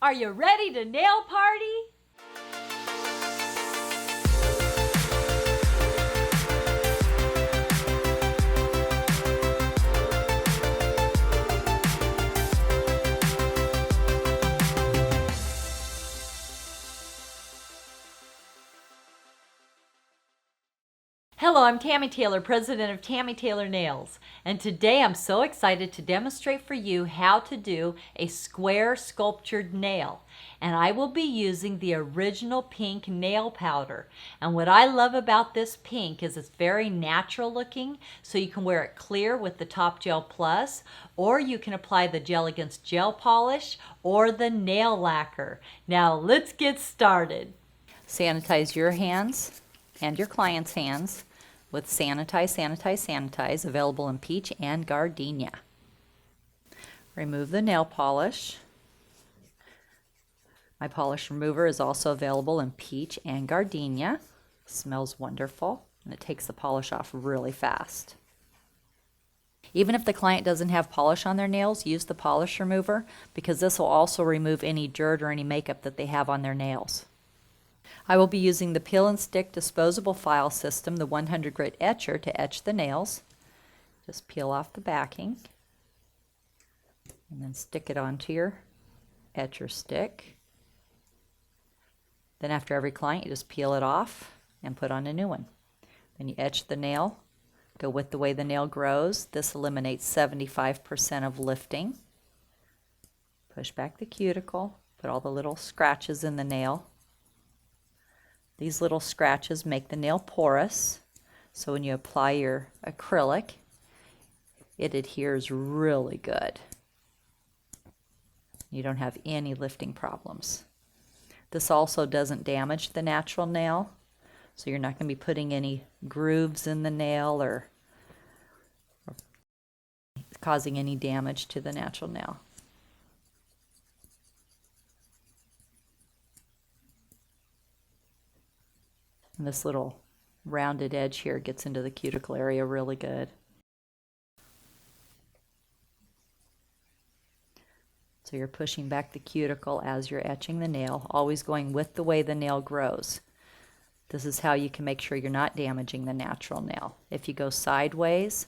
Are you ready to nail party? Hello, I'm Tammy Taylor, president of Tammy Taylor Nails, and today I'm so excited to demonstrate for you how to do a square sculptured nail. And I will be using the original pink nail powder. And what I love about this pink is it's very natural looking, so you can wear it clear with the Top Gel Plus, or you can apply the Gel Against Gel polish or the nail lacquer. Now let's get started. Sanitize your hands and your client's hands with Sanitize, Sanitize, Sanitize, available in peach and gardenia. Remove the nail polish. My polish remover is also available in peach and gardenia. Smells wonderful, and it takes the polish off really fast. Even if the client doesn't have polish on their nails, use the polish remover, because this will also remove any dirt or any makeup that they have on their nails. I will be using the peel and stick disposable file system, the 100 grit etcher, to etch the nails. Just peel off the backing and then stick it onto your etcher stick. Then after every client, you just peel it off and put on a new one. Then you etch the nail, go with the way the nail grows. This eliminates 75% of lifting. Push back the cuticle, put all the little scratches in the nail. These little scratches make the nail porous, so when you apply your acrylic, it adheres really good. You don't have any lifting problems. This also doesn't damage the natural nail, so you're not going to be putting any grooves in the nail or causing any damage to the natural nail. And this little rounded edge here gets into the cuticle area really good. So you're pushing back the cuticle as you're etching the nail, always going with the way the nail grows. This is how you can make sure you're not damaging the natural nail. If you go sideways,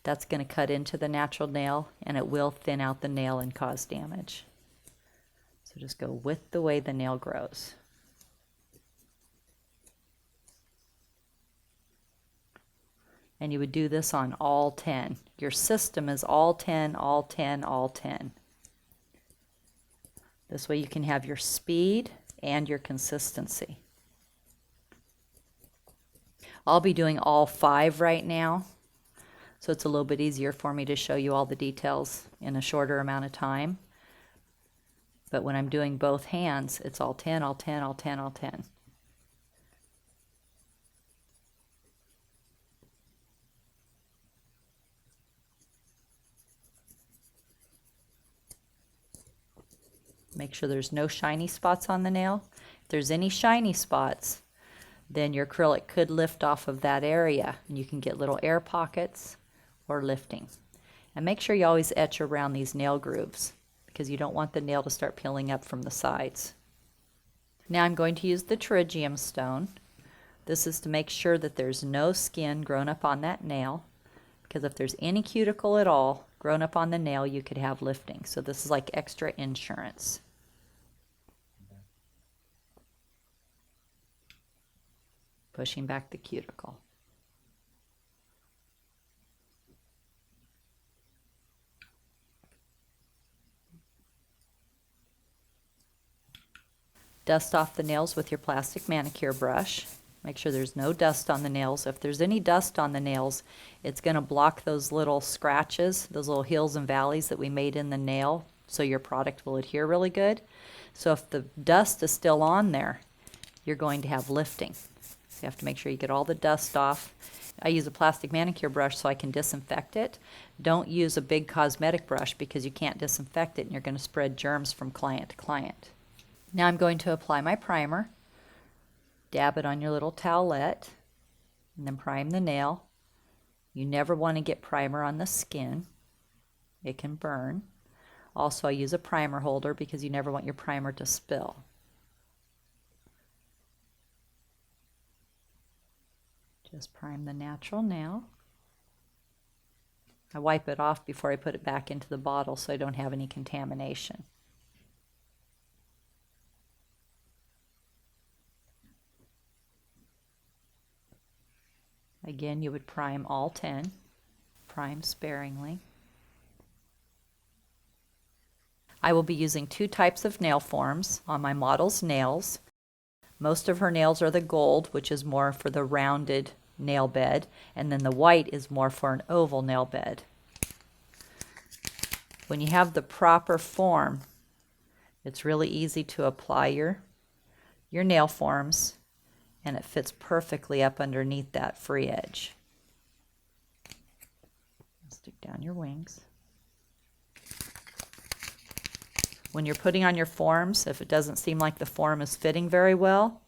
that's going to cut into the natural nail and it will thin out the nail and cause damage. So just go with the way the nail grows. And you would do this on all 10. Your system is all 10, all 10, all 10. This way you can have your speed and your consistency. I'll be doing all 5 right now, so it's a little bit easier for me to show you all the details in a shorter amount of time. But when I'm doing both hands, it's all 10, all 10, all 10, all 10. Make sure there's no shiny spots on the nail. If there's any shiny spots, then your acrylic could lift off of that area and you can get little air pockets or lifting. And make sure you always etch around these nail grooves because you don't want the nail to start peeling up from the sides. Now I'm going to use the pterygium stone. This is to make sure that there's no skin grown up on that nail, because if there's any cuticle at all grown up on the nail, you could have lifting. So this is like extra insurance. Pushing back the cuticle. Dust off the nails with your plastic manicure brush. Make sure there's no dust on the nails. If there's any dust on the nails, it's going to block those little scratches, those little hills and valleys that we made in the nail, so your product will adhere really good. So if the dust is still on there, you're going to have lifting. So you have to make sure you get all the dust off. I use a plastic manicure brush so I can disinfect it. Don't use a big cosmetic brush because you can't disinfect it and you're going to spread germs from client to client. Now I'm going to apply my primer. Dab it on your little towelette and then prime the nail. You never want to get primer on the skin. It can burn. Also, I use a primer holder because you never want your primer to spill. Just prime the natural nail. I wipe it off before I put it back into the bottle so I don't have any contamination. Again, you would prime all 10. Prime sparingly. I will be using 2 types of nail forms on my model's nails. Most of her nails are the gold, which is more for the rounded nail bed, and then the white is more for an oval nail bed. When you have the proper form, it's really easy to apply your nail forms, and it fits perfectly up underneath that free edge. Stick down your wings. When you're putting on your forms, if it doesn't seem like the form is fitting very well,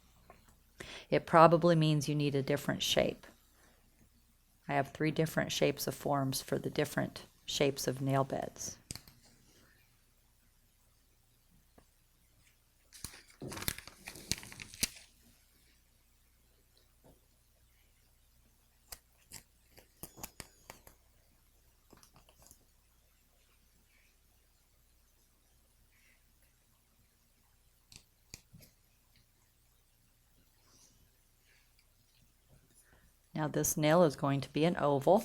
it probably means you need a different shape. I have 3 different shapes of forms for the different shapes of nail beds. Now this nail is going to be an oval.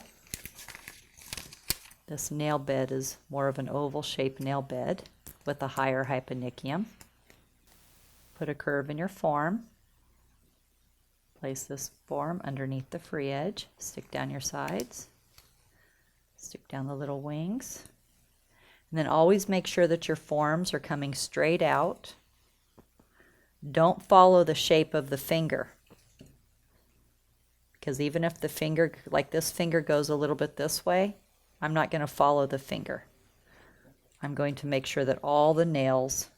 This nail bed is more of an oval shaped nail bed with a higher hyponychium. Put a curve in your form. Place this form underneath the free edge. Stick down your sides. Stick down the little wings. And then always make sure that your forms are coming straight out. Don't follow the shape of the finger, because even if the finger, like this finger, goes a little bit this way, I'm not going to follow the finger. I'm going to make sure that all the nails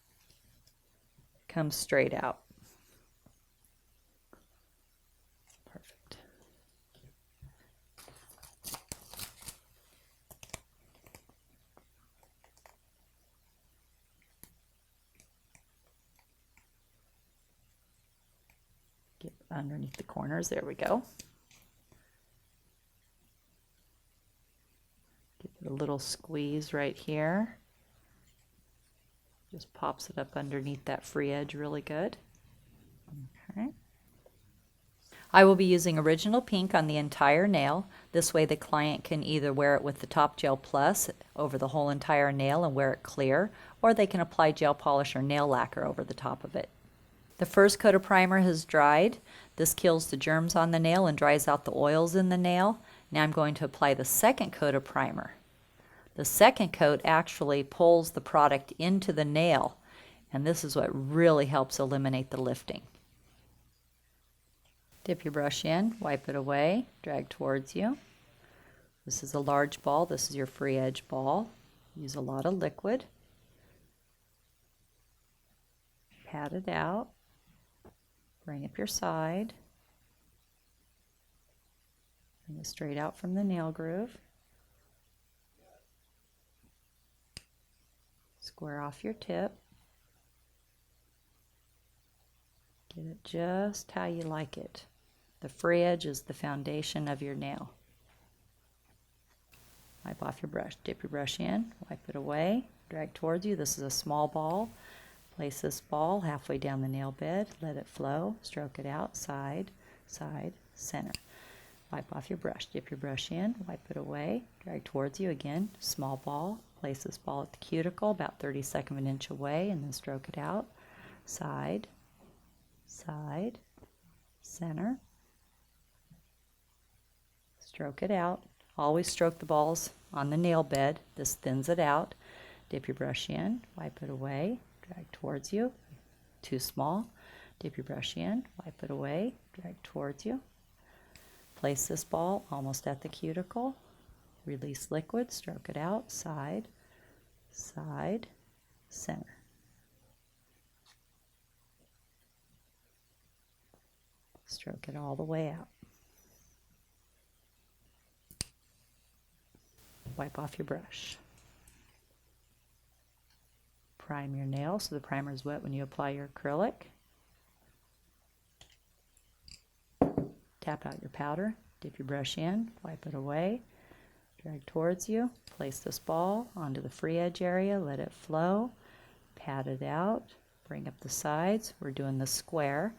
come straight out. Perfect. Get underneath the corners. There we go. Give it a little squeeze right here. Just pops it up underneath that free edge really good. Okay. I will be using Original Pink on the entire nail. This way the client can either wear it with the Top Gel Plus over the whole entire nail and wear it clear, or they can apply gel polish or nail lacquer over the top of it. The first coat of primer has dried. This kills the germs on the nail and dries out the oils in the nail. Now I'm going to apply the second coat of primer. The second coat actually pulls the product into the nail, and this is what really helps eliminate the lifting. Dip your brush in, wipe it away, drag towards you. This is a large ball. This is your free edge ball. Use a lot of liquid. Pat it out. Bring up your side. Bring it straight out from the nail groove. Square off your tip. Get it just how you like it. The free edge is the foundation of your nail. Wipe off your brush. Dip your brush in, wipe it away, drag towards you. This is a small ball. Place this ball halfway down the nail bed. Let it flow. Stroke it out. Side, side, center. Wipe off your brush. Dip your brush in, wipe it away, drag towards you again. Small ball. Place this ball at the cuticle about 1/32 of an inch away, and then stroke it out. Side, side, center. Stroke it out. Always stroke the balls on the nail bed. This thins it out. Dip your brush in, wipe it away, drag towards you. Too small. Dip your brush in, wipe it away, drag towards you. Place this ball almost at the cuticle. Release liquid, stroke it out, side, side, center. Stroke it all the way out. Wipe off your brush. Prime your nail so the primer is wet when you apply your acrylic. Tap out your powder, dip your brush in, wipe it away, drag towards you, place this ball onto the free edge area, let it flow, pat it out, bring up the sides. We're doing the square,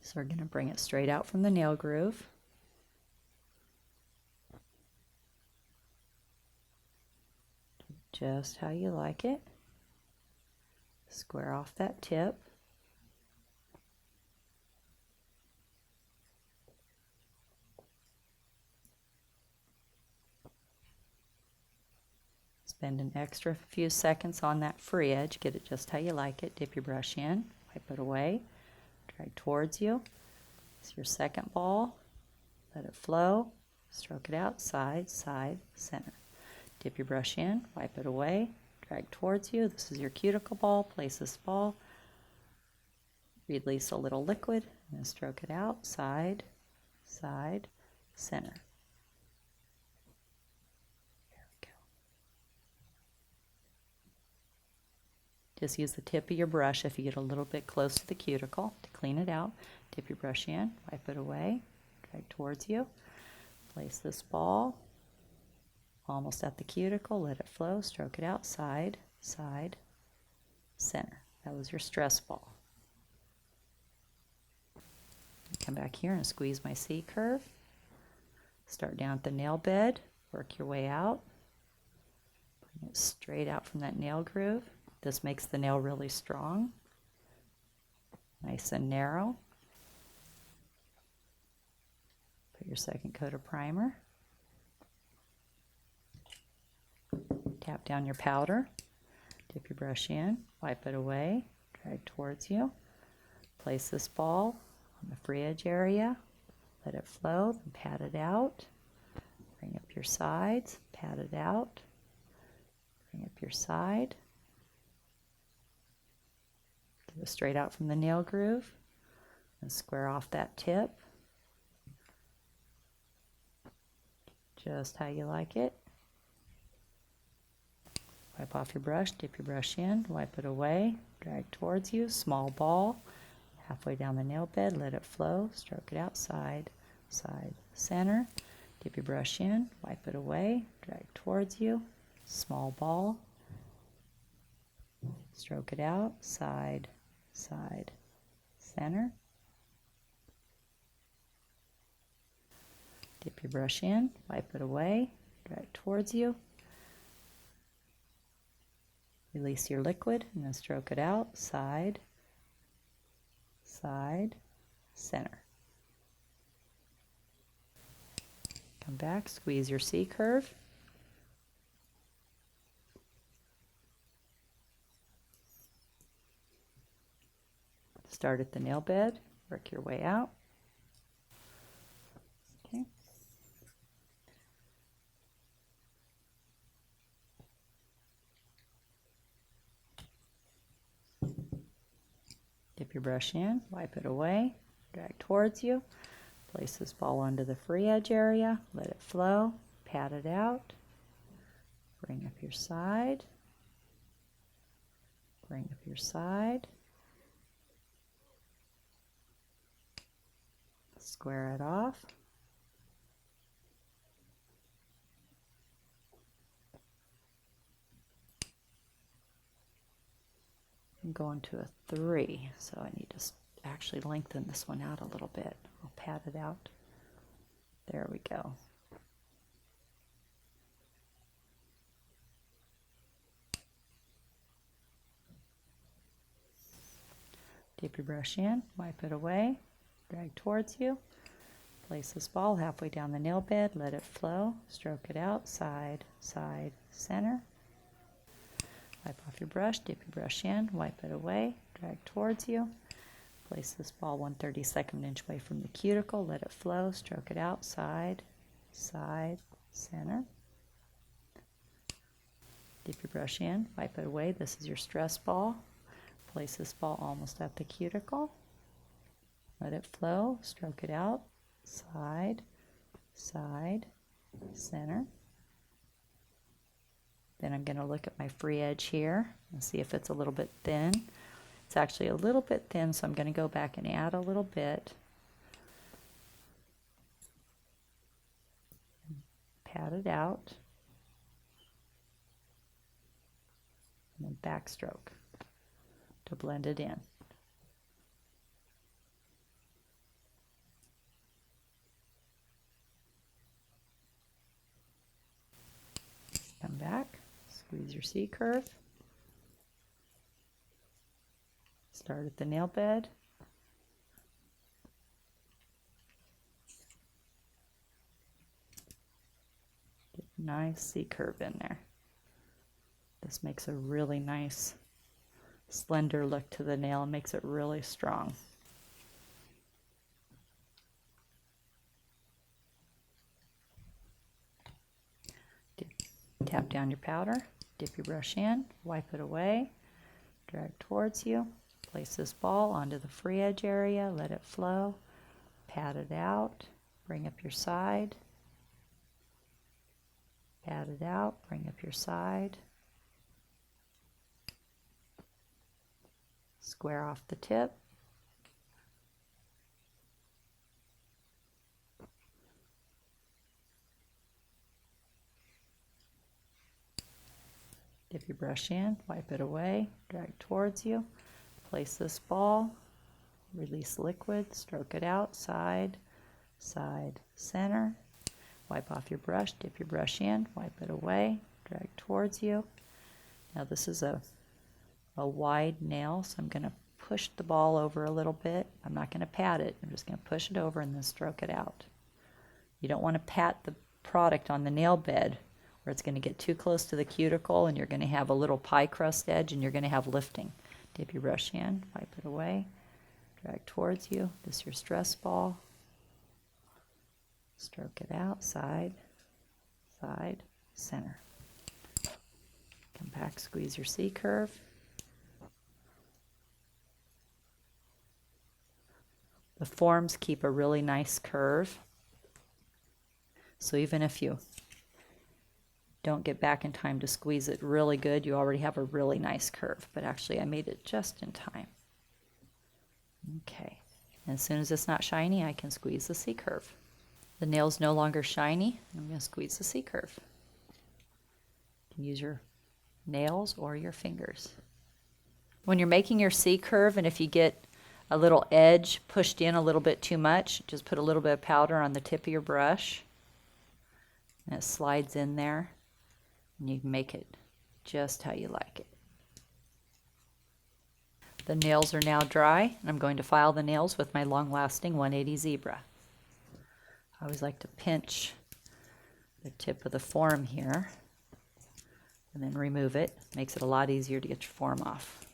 so we're going to bring it straight out from the nail groove. Just how you like it. Square off that tip. Spend an extra few seconds on that free edge. Get it just how you like it. Dip your brush in, wipe it away, drag towards you. It's your second ball. Let it flow. Stroke it out, side, side, center. Dip your brush in, wipe it away, drag towards you. This is your cuticle ball. Place this ball. Release a little liquid and stroke it out, side, side, center. Just use the tip of your brush if you get a little bit close to the cuticle to clean it out. Dip your brush in, wipe it away, drag towards you. Place this ball almost at the cuticle, let it flow, stroke it out, side, side, center. That was your stress ball. Come back here and squeeze my C curve. Start down at the nail bed, work your way out. Bring it straight out from that nail groove. This makes the nail really strong, nice and narrow. Put your second coat of primer. Tap down your powder, dip your brush in, wipe it away, drag towards you. Place this ball on the free edge area, let it flow, then pat it out. Bring up your sides, pat it out. Bring up your side. Get it straight out from the nail groove and square off that tip. Just how you like it. Wipe off your brush, dip your brush in, wipe it away, drag towards you, small ball, halfway down the nail bed, let it flow, stroke it out, side, side, center, dip your brush in, wipe it away, drag towards you, small ball, stroke it out, side, side, center, dip your brush in, wipe it away, drag towards you. Release your liquid and then stroke it out, side, side, center. Come back, squeeze your C curve. Start at the nail bed, work your way out. Okay. Dip your brush in, wipe it away, drag towards you. Place this ball onto the free edge area, let it flow, pat it out. Bring up your side. Bring up your side. Square it off. I'm going to a 3, so I need to actually lengthen this one out a little bit. I'll pat it out. There we go. Dip your brush in, wipe it away, drag towards you. Place this ball halfway down the nail bed, let it flow, stroke it out, side, side, center. Wipe off your brush, dip your brush in, wipe it away, drag towards you. Place this ball 1/32 inch away from the cuticle, let it flow, stroke it out, side, side, center. Dip your brush in, wipe it away. This is your stress ball. Place this ball almost at the cuticle. Let it flow, stroke it out, side, side, center. Then I'm going to look at my free edge here and see if it's a little bit thin. It's actually a little bit thin, so I'm going to go back and add a little bit. Pat it out. And then backstroke to blend it in. Come back, squeeze your C curve. Start at the nail bed. Get a nice C curve in there. This makes a really nice slender look to the nail and makes it really strong. Tap down your powder, dip your brush in, wipe it away, drag towards you, place this ball onto the free edge area, let it flow, pat it out, bring up your side, pat it out, bring up your side, square off the tip, dip your brush in, wipe it away, drag towards you, place this ball, release liquid, stroke it out, side, side, center, wipe off your brush, dip your brush in, wipe it away, drag towards you. Now this is a wide nail, so I'm going to push the ball over a little bit. I'm not going to pat it, I'm just going to push it over and then stroke it out. You don't want to pat the product on the nail bed where it's going to get too close to the cuticle and you're going to have a little pie crust edge and you're going to have lifting. Dip your brush in, wipe it away, drag towards you. This is your stress ball. Stroke it out, side, side, center. Come back, squeeze your C curve. The forms keep a really nice curve. So even if you don't get back in time to squeeze it really good, you already have a really nice curve. But actually I made it just in time. Okay. And as soon as it's not shiny, I can squeeze the C curve. The nail's no longer shiny. I'm going to squeeze the C curve. You can use your nails or your fingers. When you're making your C curve, and if you get a little edge pushed in a little bit too much, just put a little bit of powder on the tip of your brush. And it slides in there. And you can make it just how you like it. The nails are now dry, and I'm going to file the nails with my long-lasting 180 zebra. I always like to pinch the tip of the form here and then remove it. Makes it a lot easier to get your form off.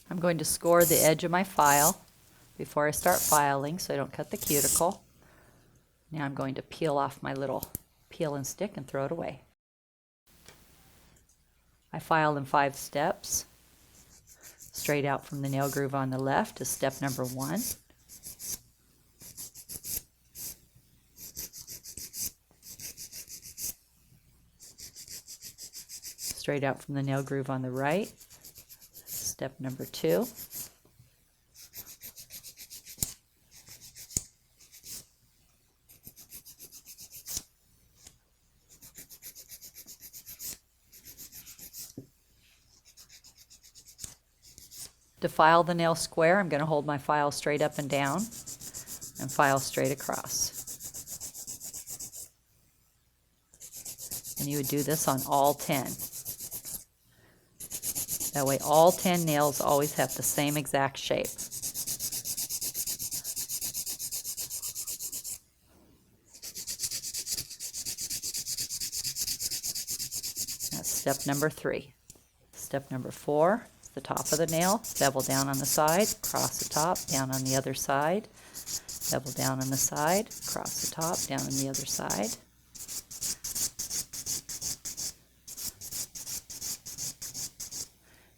I'm going to score the edge of my file before I start filing so I don't cut the cuticle. Now I'm going to peel off my little peel and stick and throw it away. I file in 5 steps. Straight out from the nail groove on the left is step number 1. Straight out from the nail groove on the right, step number 2. To file the nail square, I'm going to hold my file straight up and down and file straight across. And you would do this on all 10. That way all 10 nails always have the same exact shape. That's step number 3. Step number 4. The top of the nail, bevel down on the side, cross the top, down on the other side, bevel down on the side, cross the top, down on the other side.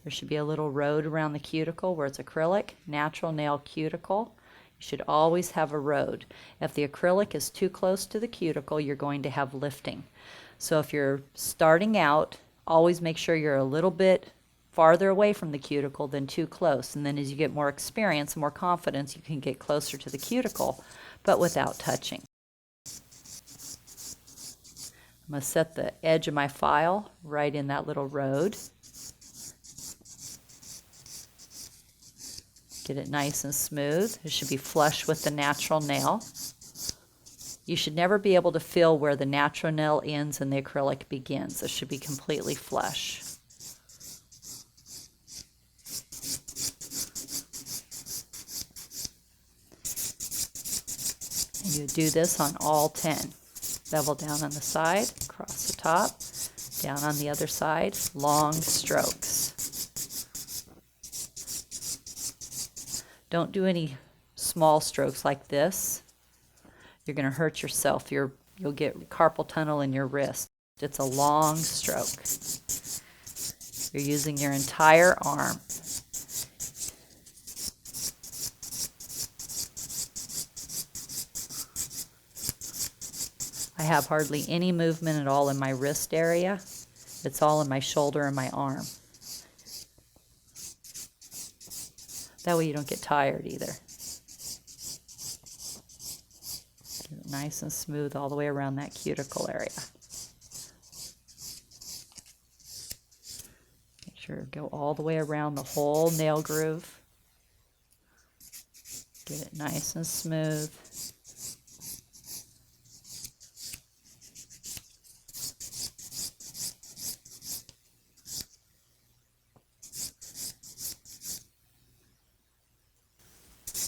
There should be a little road around the cuticle where it's acrylic, natural nail cuticle. You should always have a road. If the acrylic is too close to the cuticle, you're going to have lifting. So if you're starting out, always make sure you're a little bit farther away from the cuticle than too close. And then as you get more experience, more confidence, you can get closer to the cuticle, but without touching. I'm going to set the edge of my file right in that little road. Get it nice and smooth. It should be flush with the natural nail. You should never be able to feel where the natural nail ends and the acrylic begins. It should be completely flush. And you do this on all 10. Bevel down on the side, across the top, down on the other side, long strokes. Don't do any small strokes like this. You're going to hurt yourself. You'll get carpal tunnel in your wrist. It's a long stroke. You're using your entire arm. I have hardly any movement at all in my wrist area. It's all in my shoulder and my arm. That way you don't get tired either. Get it nice and smooth all the way around that cuticle area. Make sure to go all the way around the whole nail groove. Get it nice and smooth.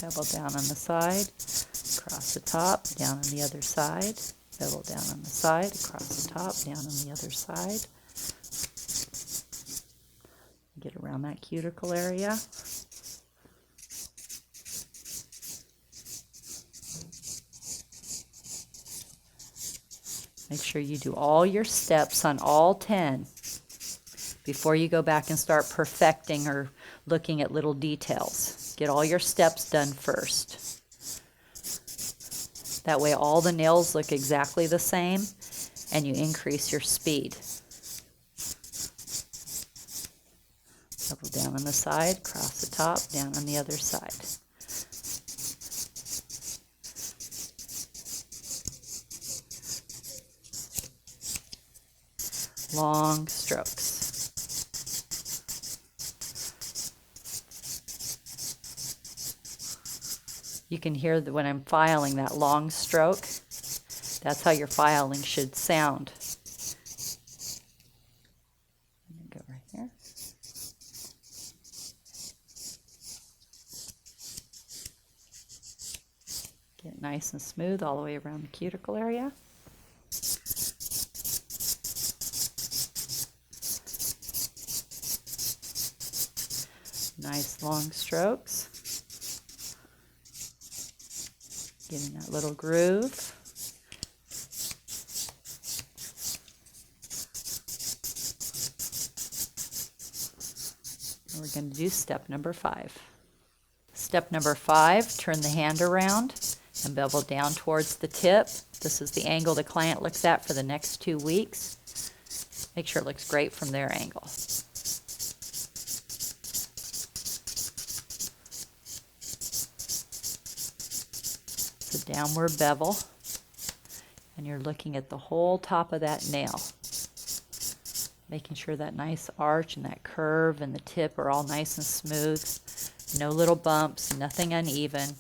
Bevel down on the side, across the top, down on the other side. Bevel down on the side, across the top, down on the other side. Get around that cuticle area. Make sure you do all your steps on all 10 before you go back and start perfecting or looking at little details. Get all your steps done first. That way all the nails look exactly the same and you increase your speed. Bevel down on the side, across the top, down on the other side. Long strokes. You can hear that when I'm filing that long stroke. That's how your filing should sound. Go right here. Get it nice and smooth all the way around the cuticle area. Nice long strokes. Get in that little groove. And we're going to do step number 5. Step number 5, turn the hand around and bevel down towards the tip. This is the angle the client looks at for the next 2 weeks. Make sure it looks great from their angle. It's a downward bevel, and you're looking at the whole top of that nail, making sure that nice arch and that curve and the tip are all nice and smooth. No little bumps, nothing uneven.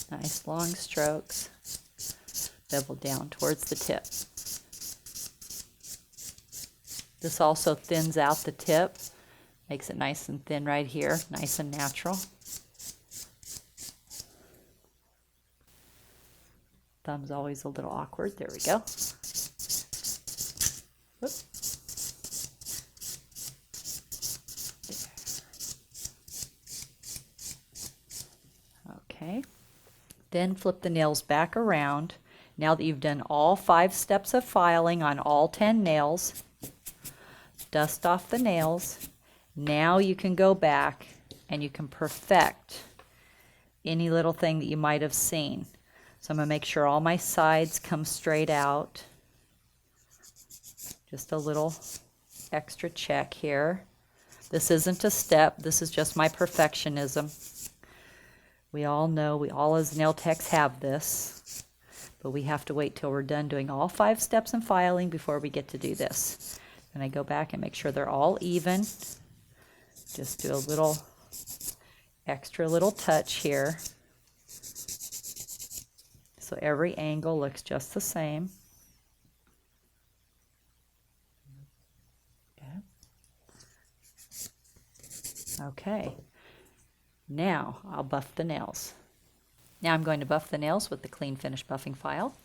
Nice long strokes. Bevel down towards the tip. This also thins out the tip, makes it nice and thin right here, nice and natural. Thumb's always a little awkward. There we go. Whoop. Then flip the nails back around. Now that you've done all 5 steps of filing on all 10 nails, dust off the nails. Now you can go back and you can perfect any little thing that you might have seen. So I'm going to make sure all my sides come straight out. Just a little extra check here. This isn't a step, this is just my perfectionism. We all know, we all as nail techs have this, but we have to wait till we're done doing all 5 steps in filing before we get to do this. And I go back and make sure they're all even. Just do a little extra little touch here. So every angle looks just the same. Okay, now I'll buff the nails. Now I'm going to buff the nails with the clean finish buffing file.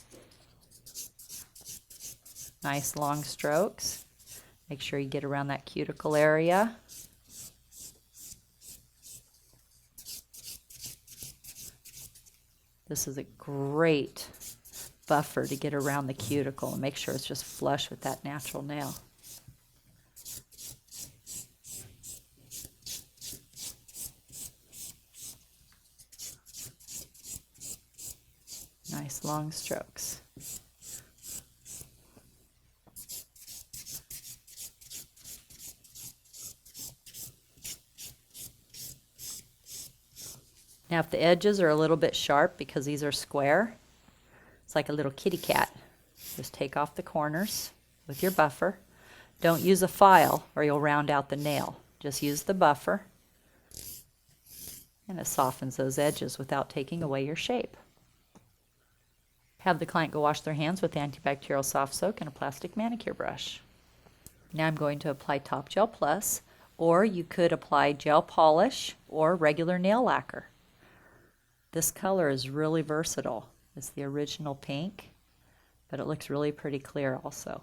Nice long strokes. Make sure you get around that cuticle area. This is a great buffer to get around the cuticle and make sure it's just flush with that natural nail. Nice long strokes. Now if the edges are a little bit sharp because these are square, it's like a little kitty cat. Just take off the corners with your buffer. Don't use a file or you'll round out the nail. Just use the buffer and it softens those edges without taking away your shape. Have the client go wash their hands with antibacterial soft soak and a plastic manicure brush. Now I'm going to apply Top Gel Plus, or you could apply gel polish or regular nail lacquer. This color is really versatile. It's the original pink, but it looks really pretty clear also.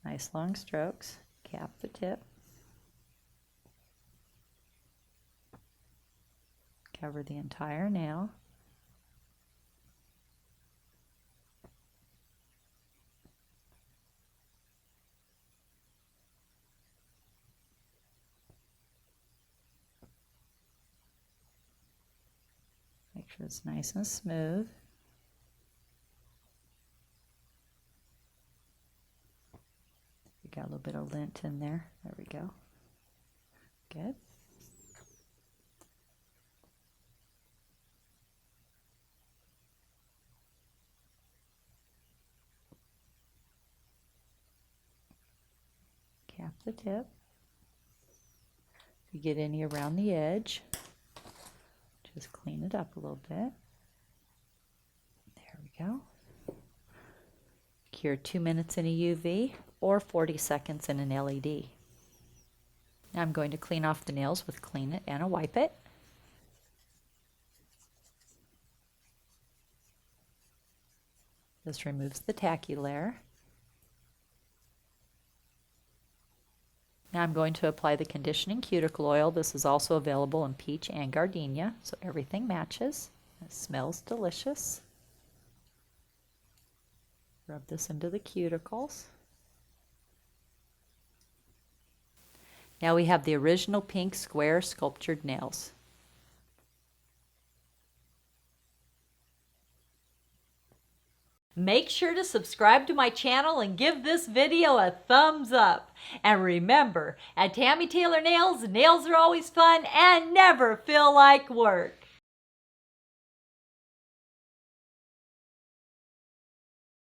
Nice long strokes. Cap the tip. Cover the entire nail. Make sure it's nice and smooth. We got a little bit of lint in there. There we go. Good. Cap the tip. If you get any around the edge, just clean it up a little bit. There we go. Cure 2 minutes in a UV or 40 seconds in an LED. Now I'm going to clean off the nails with Clean It and a Wipe It. This removes the tacky layer. Now I'm going to apply the conditioning cuticle oil. This is also available in peach and gardenia, so everything matches. It smells delicious. Rub this into the cuticles. Now we have the original pink square sculptured nails. Make sure to subscribe to my channel and give this video a thumbs up. And remember, at Tammy Taylor Nails, nails are always fun and never feel like work.